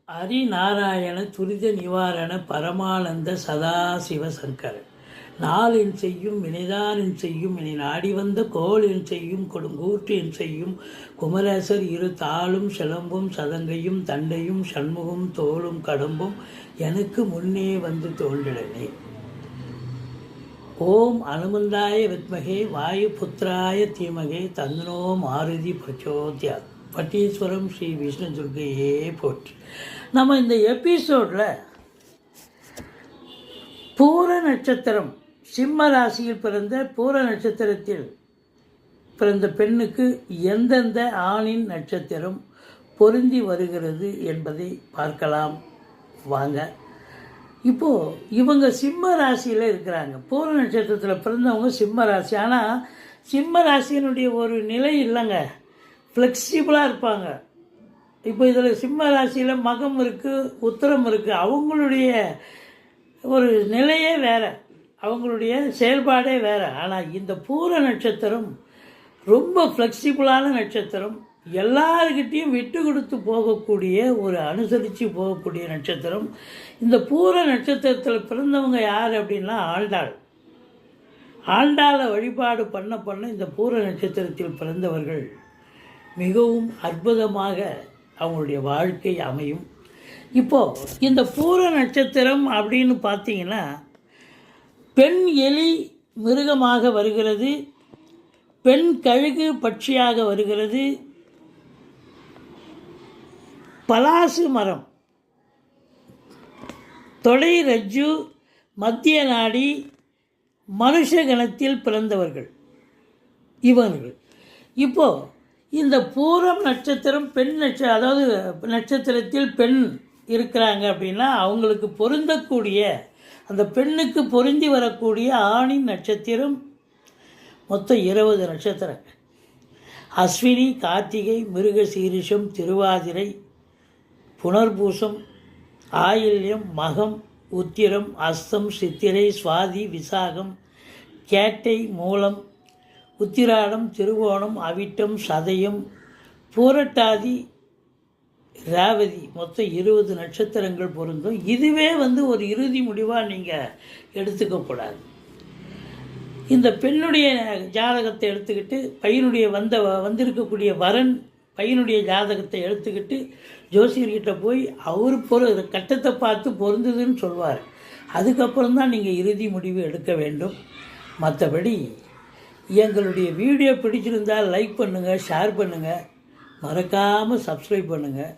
ஹரிநாராயண துரித நிவாரண பரமானந்த சதாசிவ சங்கர நாளின் செய்யும் வினைதானின் செய்யும் இனி நாடி வந்த கோளின் செய்யும் கொடுங்கூற்றின் செய்யும் குமரேசர் இரு தாளும் சிலம்பும் சதங்கையும் தண்டையும் சண்முகம் தோளும் கடம்பும் எனக்கு முன்னே வந்து தோன்றிடனே. ஓம் அனுமந்தாய வித்மகே வாயு புத்திராய தீமகே தந்தனோ மாருதி பிரச்சோத்யா. பட்டீஸ்வரம் ஸ்ரீ விஷ்ணு துர்கையே போற்றி. நம்ம இந்த எபிசோடில் பூர நட்சத்திரம் சிம்ம ராசியில் பிறந்த பூர நட்சத்திரத்தில் பிறந்த பெண்ணுக்கு எந்தெந்த ஆணின் நட்சத்திரம் பொருந்தி வருகிறது என்பதை பார்க்கலாம் வாங்க. இப்போது இவங்க சிம்ம ராசியில் இருக்கிறாங்க. பூர நட்சத்திரத்தில் பிறந்தவங்க சிம்ம ராசி. ஆனால் சிம்ம ராசியினுடைய ஒரு நிலை இல்லைங்க, ஃப்ளெக்சிபிளாக இருப்பாங்க. இப்போ இதில் சிம்ம ராசியில் மகம் இருக்குது, உத்திரம் இருக்குது. அவங்களுடைய ஒரு நிலையே வேறு, அவங்களுடைய செயல்பாடே வேறு. ஆனால் இந்த பூர நட்சத்திரம் ரொம்ப ஃப்ளெக்சிபிளான நட்சத்திரம். எல்லாருக்கிட்டேயும் விட்டு கொடுத்து போகக்கூடிய ஒரு அனுசரித்து போகக்கூடிய நட்சத்திரம். இந்த பூர நட்சத்திரத்தில் பிறந்தவங்க யார் அப்படின்னா ஆண்டாளை வழிபாடு பண்ண இந்த பூர நட்சத்திரத்தில் பிறந்தவர்கள் மிகவும் அற்புதமாக அவங்களுடைய வாழ்க்கை அமையும். இப்போது இந்த பூர நட்சத்திரம் அப்படின்னு பார்த்தீங்கன்னா பெண் எலி மிருகமாக வருகிறது, பெண் கழுகு பட்சியாக வருகிறது, பலாசு மரம், தொடை ரஜ்ஜு, மத்திய நாடி, மனுஷ கணத்தில் பிறந்தவர்கள் இவர்கள். இப்போது இந்த பூரம் நட்சத்திரம் பெண் அதாவது நட்சத்திரத்தில் பெண் இருக்கிறாங்க அப்படின்னா அவங்களுக்கு பொருந்தக்கூடிய அந்த பெண்ணுக்கு பொருந்தி வரக்கூடிய ஆணின் நட்சத்திரம் மொத்தம் 20 நட்சத்திரங்கள். அஸ்வினி, கார்த்திகை, மிருகசீரிஷம், திருவாதிரை, புனர்பூசம், ஆயில்யம், மகம், உத்திரம், அஸ்தம், சித்திரை, சுவாதி, விசாகம், கேட்டை, மூலம், உத்திராடம், திருவோணம், அவிட்டம், சதயம், பூரட்டாதி, ரேவதி, மொத்தம் 20 நட்சத்திரங்கள் பொருந்தும். இதுவே ஒரு இறுதி முடிவாக நீங்கள் எடுத்துக்கக்கூடாது. இந்த பெண்ணுடைய ஜாதகத்தை எடுத்துக்கிட்டு பையனுடைய வந்திருக்கக்கூடிய வரன் பையனுடைய ஜாதகத்தை எடுத்துக்கிட்டு ஜோசியர்கிட்ட போய் அவர் கட்டத்தை பார்த்து பொருந்துதுன்னு சொல்வார். அதுக்கப்புறம் தான் நீங்கள் இறுதி முடிவு எடுக்க வேண்டும். மற்றபடி எங்களுடைய வீடியோ பிடிச்சிருந்தால் லைக் பண்ணுங்கள், ஷேர் பண்ணுங்கள், மறக்காமல் சப்ஸ்கிரைப் பண்ணுங்கள்.